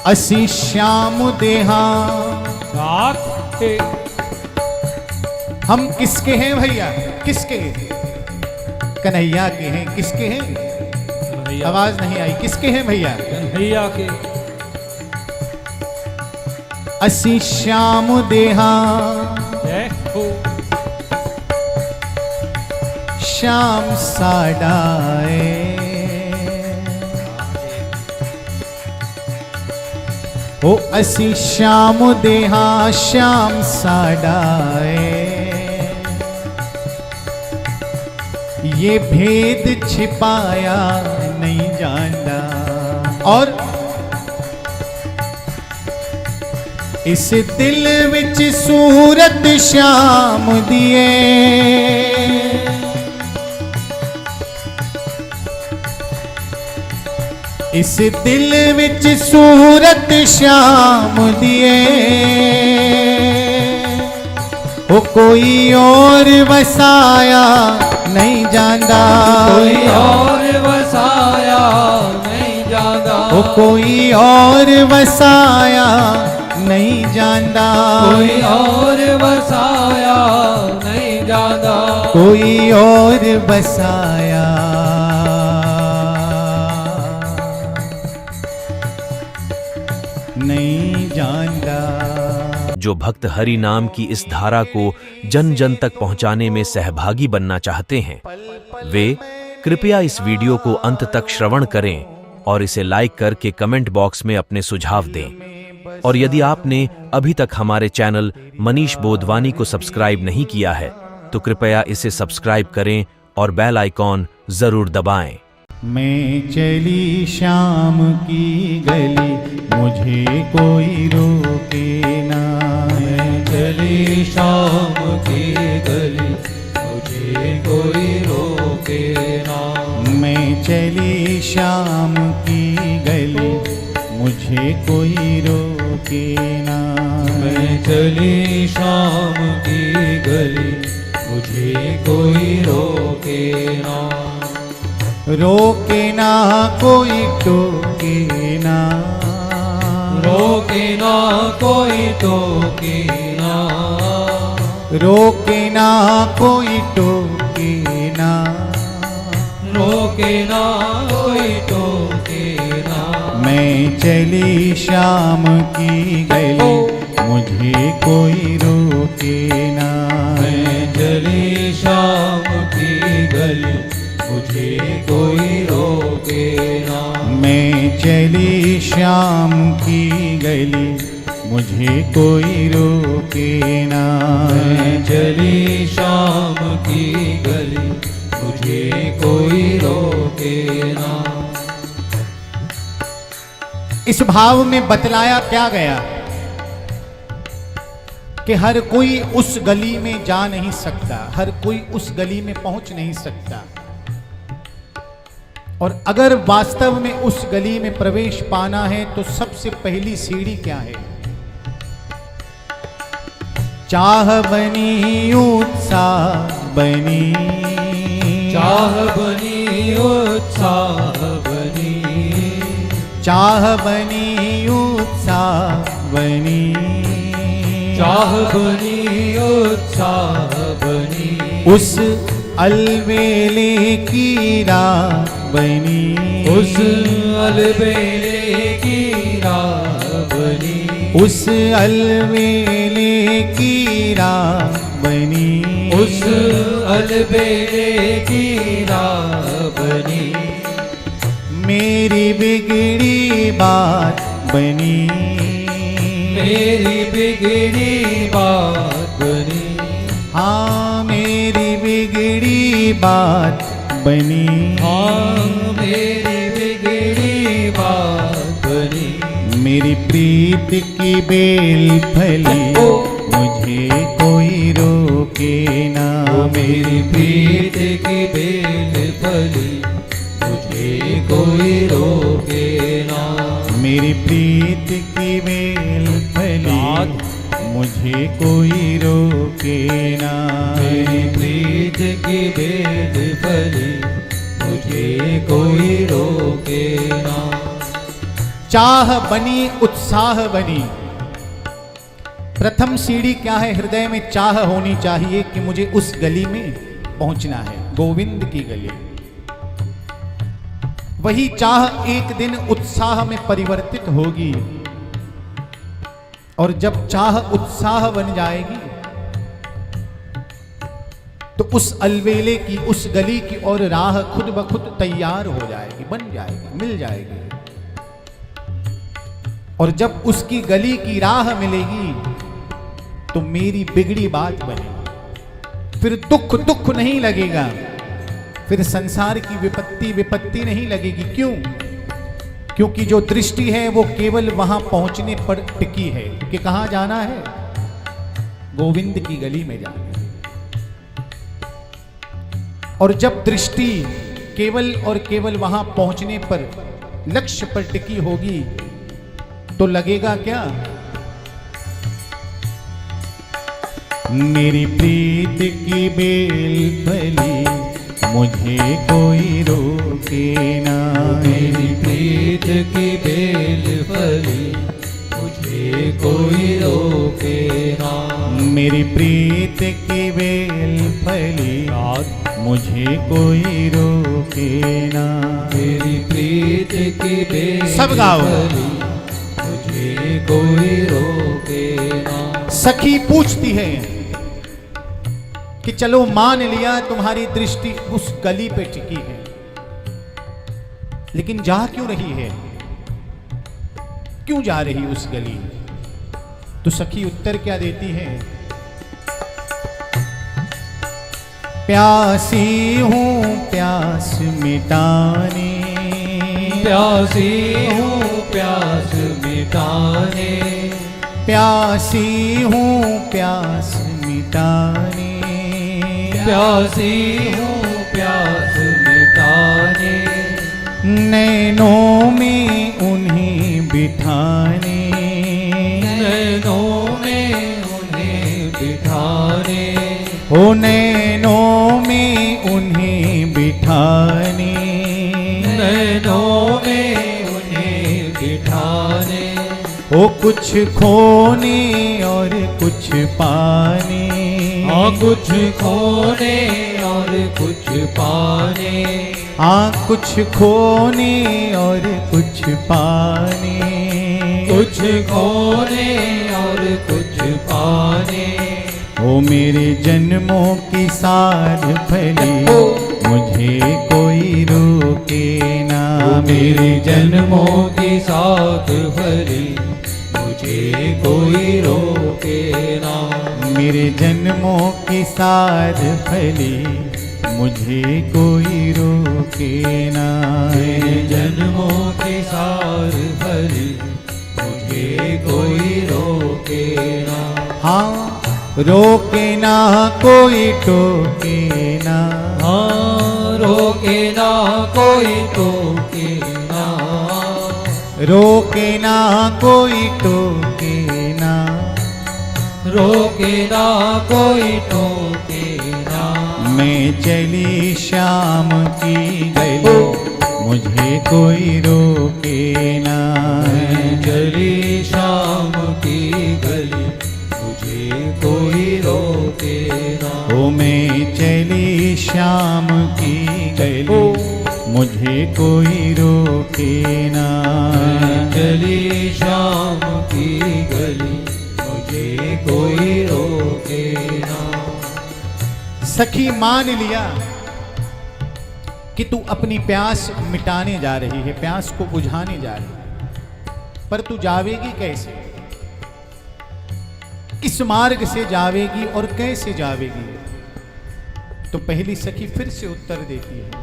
असी श्याम देहा। हम किसके हैं भैया? किसके? कन्हैया के हैं। किसके हैं? आवाज नहीं आई। किसके हैं भैया? कन्हैया के। असी श्याम देहा जय हो। श्याम साडाए। ओ असी श्याम देहा श्याम साडाए। ये भेद छिपाया नहीं जाना। और इस दिल विच सूरत श्याम दिए। इस दिल विच सूरत श्याम दिए। वो कोई और वसाया नहीं जाता। कोई और वसाया नहीं जाता। वो कोई और वसाया नहीं जाता। कोई और वसाया नहीं जाता। कोई और बसाया नहीं जानता। जो भक्त हरि नाम की इस धारा को जन जन तक पहुंचाने में सहभागी बनना चाहते हैं, वे कृपया इस वीडियो को अंत तक श्रवण करें और इसे लाइक करके कमेंट बॉक्स में अपने सुझाव दें। और यदि आपने अभी तक हमारे चैनल मनीष बोधवानी को सब्सक्राइब नहीं किया है, तो कृपया इसे सब्सक्राइब करें और बेल आइकॉन जरूर दबाएं। मैं चली शाम की गली, मुझे कोई रोके ना। मैं चली शाम की गली, मुझे कोई रोके ना। मैं चली शाम की गली, मुझे कोई रोके ना। मैं चली शाम की गली, मुझे कोई रोके ना। रोके ना कोई टोके ना। रोके ना कोई टोके ना। रोके ना कोई टोके ना। रोके ना कोई टोके ना। मैं चली शाम की गली, मुझे कोई रोके ना। मैं चली शाम की गली, मुझे कोई रोके ना। मैं चली शाम की गली, मुझे कोई रोके ना। मैं चली शाम की गली, मुझे कोई रोके ना। इस भाव में बतलाया क्या गया कि हर कोई उस गली में जा नहीं सकता, हर कोई उस गली में पहुंच नहीं सकता। और अगर वास्तव में उस गली में प्रवेश पाना है तो सबसे पहली सीढ़ी क्या है? चाह बनी उत्साह बनी। चाह बनी उत्साह बनी। चाह बनी उत्साह बनी। चाह बनी उत्साह बनी। उस अलबेले की राह बनी। उस अलबेले की राह बनी। उस अलबेले की राह बनी। उस अलबेले की राह बनी। मेरी बिगड़ी बात बनी। मेरी बिगड़ी बात बनी। हाँ मेरी बिगड़ी बात बनी। हाँ मेरी बिगड़ी बात बनी। मेरी प्रीत की बेल फली, मुझे कोई रोके ना। मेरी प्रीत की बेल फली, मुझे कोई रोके ना। मेरी प्रीत की बेल फली, मुझे कोई रोके ना। मेरी प्रीत की बेल फली, मुझे कोई रोके ना। चाह बनी उत्साह बनी। प्रथम सीढ़ी क्या है? हृदय में चाह होनी चाहिए कि मुझे उस गली में पहुंचना है, गोविंद की गली। वही चाह एक दिन उत्साह में परिवर्तित होगी, और जब चाह उत्साह बन जाएगी तो उस अलवेले की, उस गली की और राह खुद ब खुद तैयार हो जाएगी, बन जाएगी, मिल जाएगी। और जब उसकी गली की राह मिलेगी तो मेरी बिगड़ी बात बनेगी। फिर दुख दुख नहीं लगेगा, फिर संसार की विपत्ति विपत्ति नहीं लगेगी। क्यों? क्योंकि जो दृष्टि है वो केवल वहां पहुंचने पर टिकी है कि कहां जाना है, गोविंद की गली में जाना है। और जब दृष्टि केवल और केवल वहां पहुंचने पर, लक्ष्य पर टिकी होगी तो लगेगा क्या? मेरी प्रीत की बेल फली, मुझे कोई रोके ना। मेरी प्रीत की बेल फली, मुझे कोई रोके ना। मेरी प्रीत की बेल फली, मुझे कोई रोके ना। मेरी प्रीत की बेल सब गाओ। फली, मुझे कोई रोके ना। सखी पूछती है कि चलो मान लिया तुम्हारी दृष्टि उस गली पे टिकी है, लेकिन जा क्यों रही है? क्यों जा रही उस गली? तो सखी उत्तर क्या देती है? प्यासी हूं प्यास मिटाने, प्यासी हूँ प्यास मिटाने। प्यासी हूं प्यास मिटाने। प्यासी हूँ प्यास मिटाने। नैनों में उन्हें बिठाने। नैनों में उन्हें बिठाने। ओ नैनों में उन्हें बिठाने। नैनों में उन्हें बिठाने। ओ कुछ खोने और कुछ पाने। हाँ कुछ खोने और कुछ पाने। हाँ कुछ खोने और कुछ पाने। कुछ खोने और कुछ पाने। ओ मेरे जन्मों की साध फली, मुझे कोई रोके ना। मेरे जन्मों की साथ भरी, मुझे कोई रोके ना। मेरे जन्मों की साध फली, मुझे कोई रोके ना। मेरे जन्मों की साथ भरी, मुझे कोई रोके ना। हाँ रोके ना कोई टोके ना। हाँ रोके ना कोई टोके ना। रोके ना कोई टोके ना। रोके ना कोई टोके ना। मैं चली शाम की गली, मुझे कोई रोके ना। मैं चली शाम की गली, मुझे कोई रोके ना। ओ मैं चली शाम की गली, मुझे कोई रोके ना। मैं चली शाम की गली, मुझे कोई रोके ना। सखी मान लिया कि तू अपनी प्यास मिटाने जा रही है, प्यास को बुझाने जा रही है, पर तू जावेगी कैसे? किस मार्ग से जावेगी और कैसे जावेगी? तो पहली सखी फिर से उत्तर देती है,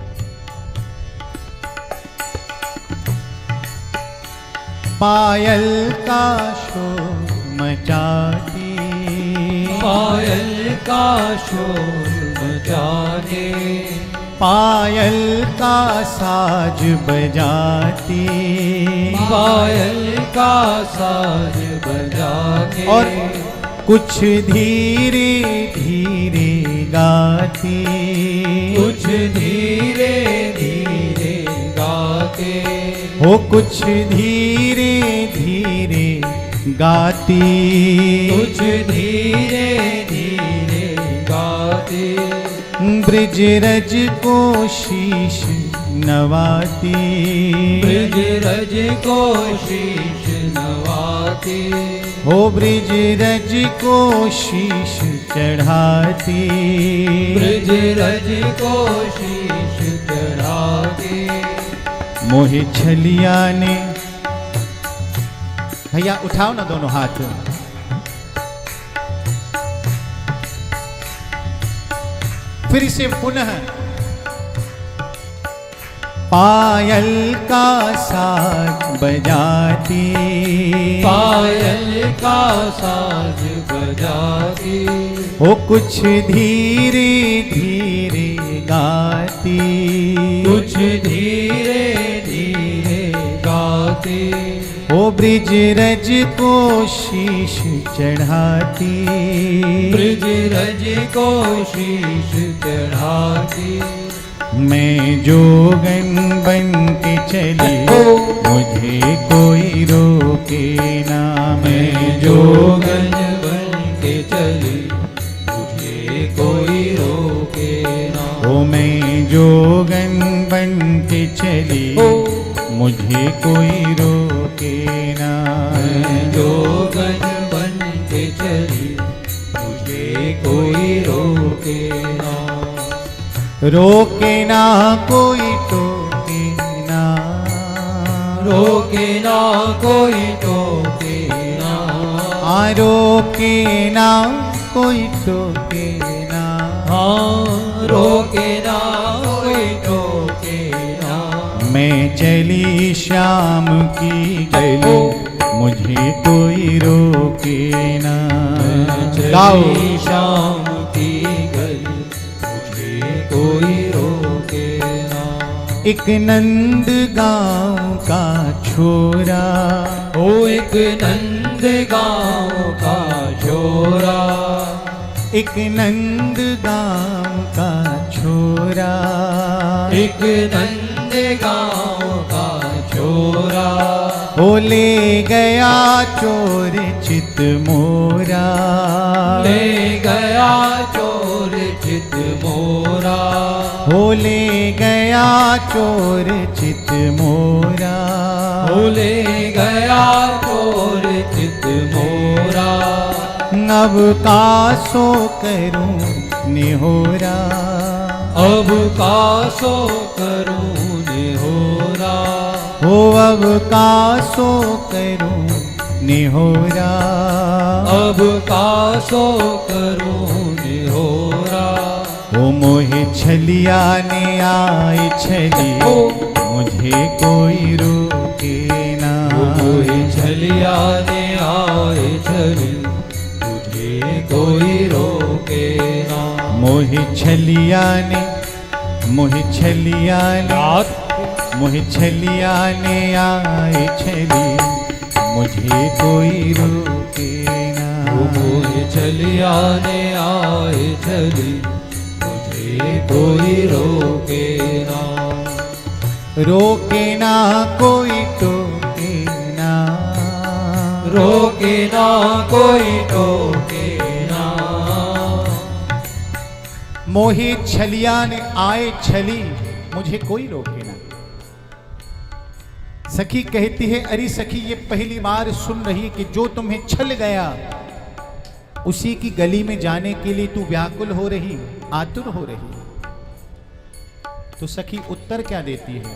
पायल का शोर मचाती। पायल का शोर मचाने। पायल का साज बजाती। पायल का साज बजाने। और कुछ धीरे धीरे गाती। कुछ धीरे धीरे गाते। हो कुछ धीरे धीरे गाती, कुछ धीरे धीरे गाती, ब्रिज रज को शीश नवाती, ब्रिज रज को शीश नवाती, हो ब्रिज रज को शीश चढ़ाती, ब्रिज रज को शीश चढ़ाती। मोहे छलिया ने, भैया उठाओ ना दोनों हाथ, फिर इसे पुनः पायल का साज बजाती, पायल का साज बजाती, हो कुछ धीरे धीरे गाती, कुछ धीरे धीरे गाती, हो ब्रिज रज को शीश चढ़ाती, ब्रिज रज को शीश चढ़ाती। मैं जोगन बन के चली, मुझे कोई रोके ना, मैं जोगन बन के चली, मुझे कोई रोके ना। ओ मैं जोगन बन के चली, मुझे कोई रोके ना, मैं जोगन बन के चली, मुझे कोई रोके ना। रोके ना कोई टोके ना, रोके ना कोई टोके ना, रोके ना कोई टोके ना, हाँ रोके ना कोई टोके ना। मैं चली शाम की गली, मुझे कोई रोके ना, गाओ। चली शाम की गली, मुझे कोई रोके ना। एक नंद गांव का छोरा, ओ एक नंद गाँव का छोरा, एक नंद गांव का छोरा, एक नंद गाँव का छोरा, ओ ले गया चोर चित मोरा, ले गया चोर चित मोरा, ओ ले गया चोर चित मोरा, ओ ले गया चोर चित मोरा। अब कासो करूं निहोरा, अब कासो करूं निहोरा, हो अब कासो करूं निहोरा, अब कासो करूं निहोरा। ओ मोहे छलिया ने आए छली, मुझे कोई रोके ना, कोई छलिया ने आए छली, मुझे कोई रोके ना। मोहे छलिया ने, मोहे छलिया ने, मोहे छलिया ने आए छली, मुझे कोई रोके ना, मोहे छलिया ने आए छली, मुझे कोई रोके ना। रोके ना कोई टोके ना, रोके ना कोई टोके ना। मोहे छलिया ने आए छली, मुझे कोई रोके ना। सखी कहती है, अरे सखी ये पहली बार सुन रही है कि जो तुम्हें छल गया उसी की गली में जाने के लिए तू व्याकुल हो रही, आतुर हो रही। तो सखी उत्तर क्या देती है?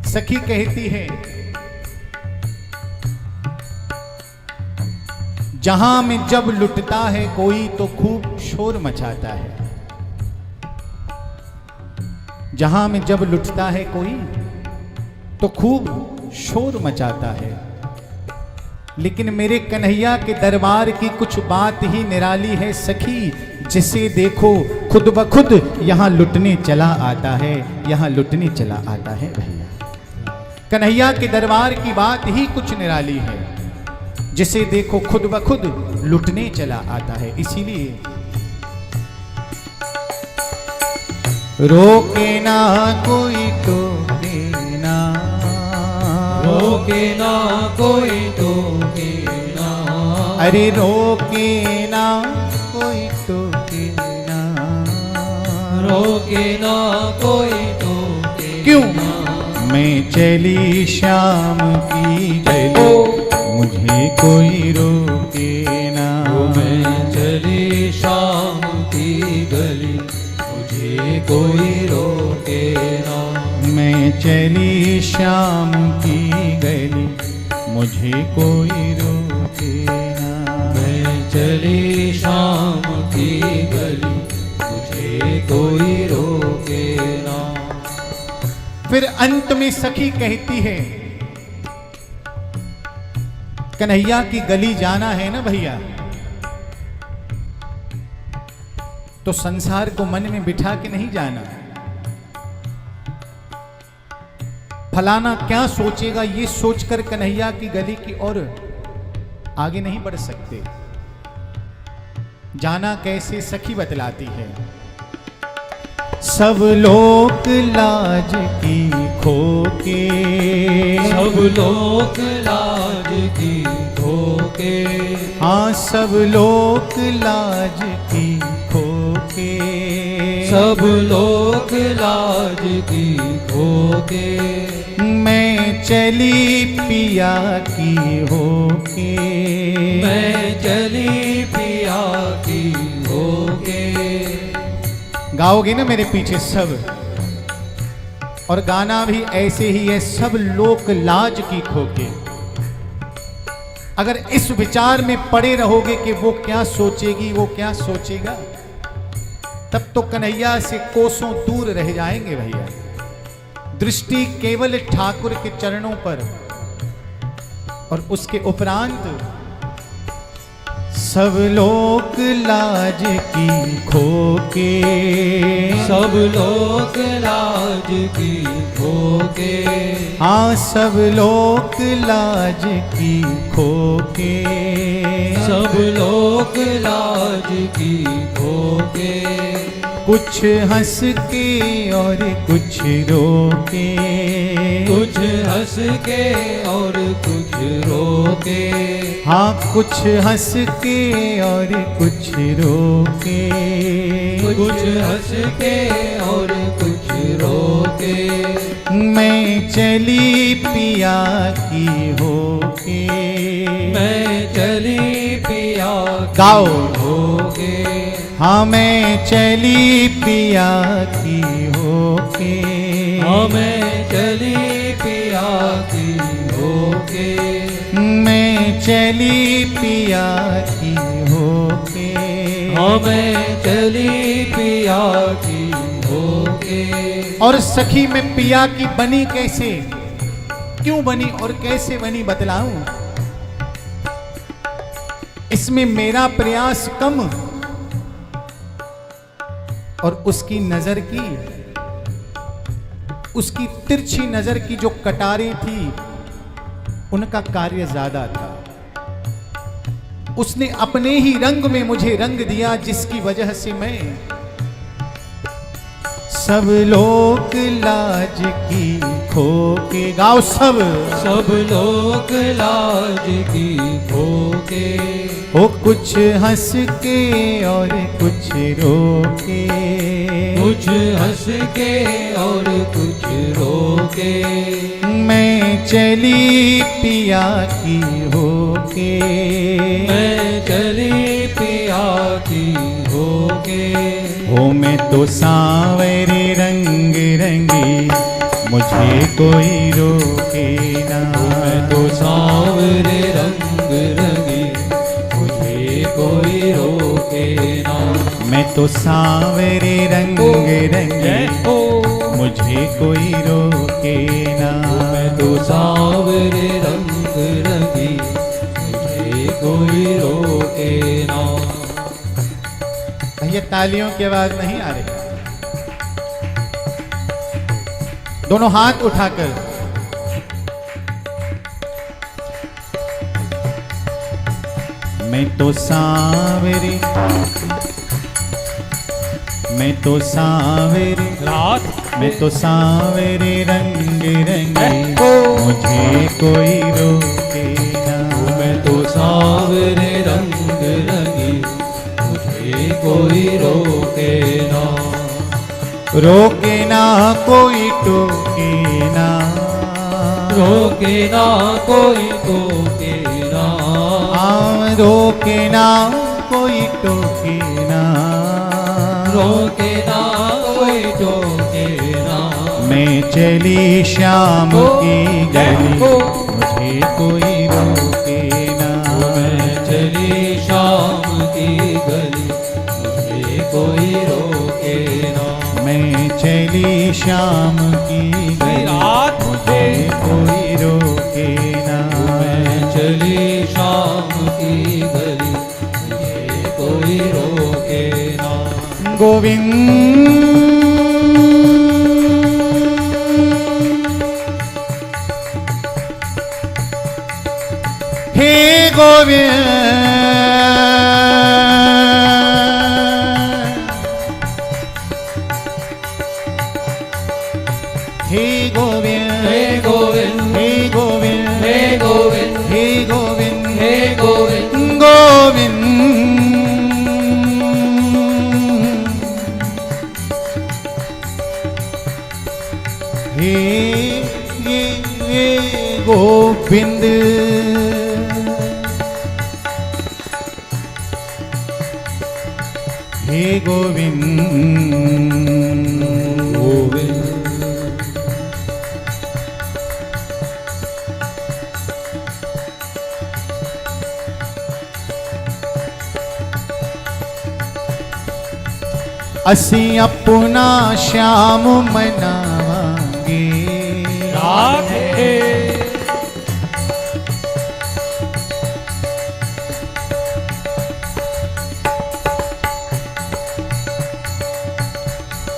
सखी कहती है, जहां में जब लुटता है कोई तो खूब शोर मचाता है, जहां में जब लुटता है कोई तो खूब शोर मचाता है, लेकिन मेरे कन्हैया के दरबार की कुछ बात ही निराली है सखी, जिसे देखो खुद ब खुद यहां लुटने चला आता है, यहां लुटने चला आता है। भैया कन्हैया के दरबार की बात ही कुछ निराली है, जिसे देखो खुद ब खुद लुटने चला आता है। इसीलिए रोके ना कोई टोके ना, रोके ना कोई टोके ना, अरे रोके ना कोई टोके ना, रोके ना कोई टोके क्यों? ना। मैं चली शाम की गली, मुझे कोई रोके ना। मैं चली शाम की गली, मुझे कोई रोके ना। मैं चली शाम की गली, मुझे कोई रोके ना। मैं चली शाम की गली, मुझे कोई रोके ना। फिर अंत में सखी कहती है, कन्हैया की गली जाना है ना भैया, तो संसार को मन में बिठा के नहीं जाना। फलाना क्या सोचेगा ये सोचकर कन्हैया की गली की ओर आगे नहीं बढ़ सकते। जाना कैसे सखी बतलाती है। सब लोग लाज की खो के, सब लोग लाज की खो के, हाँ सब लोग लाज की खो के, सब लोग लाज की खो के, मैं चली पिया की हो के, मैं चली पिया की हो के। गाओगे ना मेरे पीछे सब, और गाना भी ऐसे ही है, सब लोक लाज की खोके। अगर इस विचार में पड़े रहोगे कि वो क्या सोचेगी वो क्या सोचेगा, तब तो कन्हैया से कोसों दूर रह जाएंगे भैया। दृष्टि केवल ठाकुर के चरणों पर, और उसके उपरांत सब लोग लाज की खो के, सब लोग लाज की खो के, हाँ सब लोग लाज की खो के, सब लोग लाज की खो के। कुछ हंस के और कुछ रो के, कुछ हंस के और कुछ रो के, हाँ कुछ हंस के और कुछ रो के, कुछ हंस के और कुछ रो के। मैं चली पिया की हो के, मैं चली पिया की गाओ। हो के, हाँ मैं चली पिया की हो के, हाँ मैं चली पिया की हो के, मैं चली पिया की हो के, हाँ मैं चली पिया की हो के। और सखी में पिया की बनी कैसे, क्यों बनी और कैसे बनी बतलाऊं। इसमें मेरा प्रयास कम और उसकी नजर की, उसकी तिरछी नजर की जो कटारें थी उनका कार्य ज्यादा था। उसने अपने ही रंग में मुझे रंग दिया, जिसकी वजह से मैं सब लोग लाज की खो के, गाओ सब। सब लोग लाज की खो के, ओ कुछ हंस के और कुछ रो के, कुछ हंस के और कुछ रो के। मैं चली पिया की हो के, मैं चली पिया की हो के, हो मैं तो सांवरे रंग रंगी, मुझे कोई रोके ना। मैं तो सांवरे रंग रंगी, मुझे कोई रोके ना। मैं तो सांवरे रंग रंगी, मुझे कोई रोके ना। मैं तो सांवरे रंग रंगी, मुझे कोई रोके ना। ये तालियों की आवाज नहीं आ रही। दोनों हाथ उठाकर मैं तो सांवरे, मैं तो सांवरे रात मैं तो सांवरे रंग रंगे मुझे कोई रोके ना। मैं तो सांवरे रंग रंगी मुझे कोई रोके ना। रोके ना कोई टोके ना। रोके ना कोई टोके ना। रोके ना कोई टोके ना। रोके ना कोई टोके ना। मैं चली शाम की गली मुझे कोई रोके ना। मैं चली शाम की गली मुझे कोई रोके ना। मैं चली शाम की गली रात मुझे कोई रोके ना। मैं चली शाम की गली मुझे कोई रोके ना। गोविंद हे गोविंद हे गोविंद हे गोविंद हे गोविंद हे गोविंद हे गोविंद हे गोविंद गोविंद हे गोविंद हे गोविंद गोविंद ਅਸੀਂ अपना श्याम मनावांगे। राधे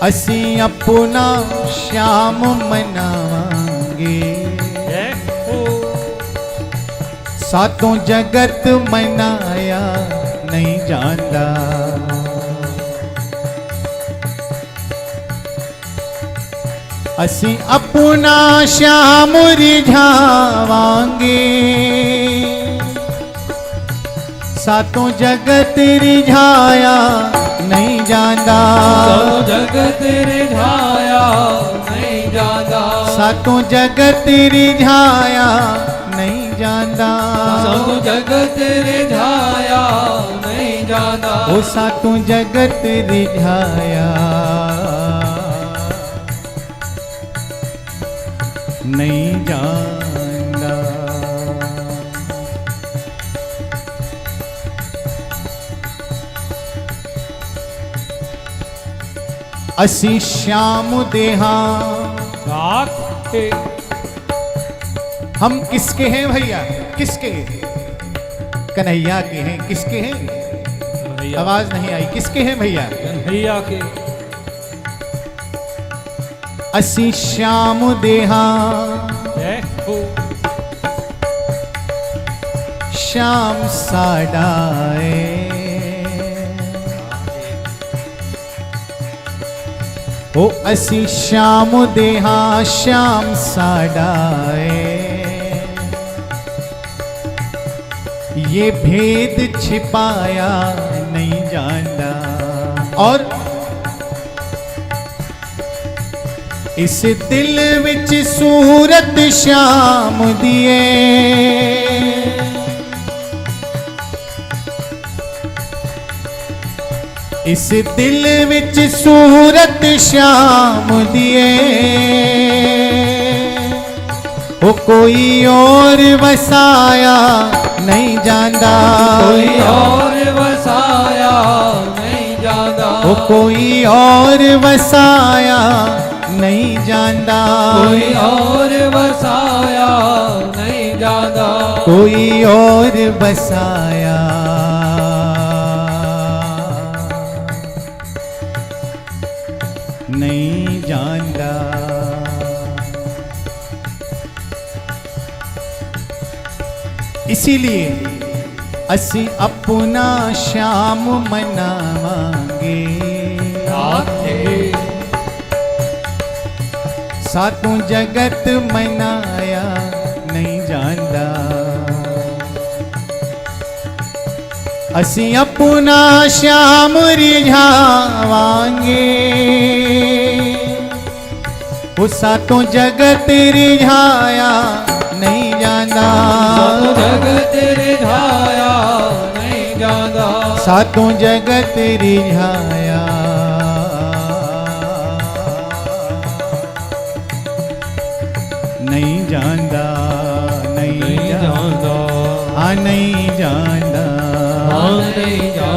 ਅਸੀਂ अपना श्याम मनावांगे। जय हो सातों जगत मनाया नहीं जाता। ਅਸੀਂ अपना श्याम रिझावांगे। सातों जगत रिझाया नहीं जाता। सब जगत रिझाया नहीं जाता। सातों जगत रिझाया नहीं जाता। सब जगत रिझाया नहीं जाता। ओ सातों जगत रिझाया नहीं जाता। असी श्याम देहा राधे हम किसके हैं भैया? किसके? कन्हैया के हैं। किसके हैं? कन्हैया आवाज नहीं आई। किसके हैं भैया? कन्हैया के असी श्याम देहा जय हो श्याम साडाए। ओ असी श्याम देहा श्याम साडाए। ये भेद छिपाया नहीं जाता। और इस दिल विच सूरत श्याम दिए। इस दिल विच सूरत श्याम दिए। वो कोई और वसाया नहीं जाता। कोई और वसाया नहीं जाता। वो कोई और वसाया नहीं जाता। कोई और वसाया नहीं जाता। कोई और बसाया नहीं जाता। इसीलिए असी अपना श्याम मनावांगे। राधे सातों जगत मनाया नहीं जानदा असी अपना श्याम रिझावांगे वो सातों जगत रिझाया नहीं जानदा सातों जगत रिझाया नहीं जानदा सातों जगत रिझाया नहीं जानदा नहीं नहीं जानदा जानदा हाँ नहीं जानदा हाँ नहीं जानदा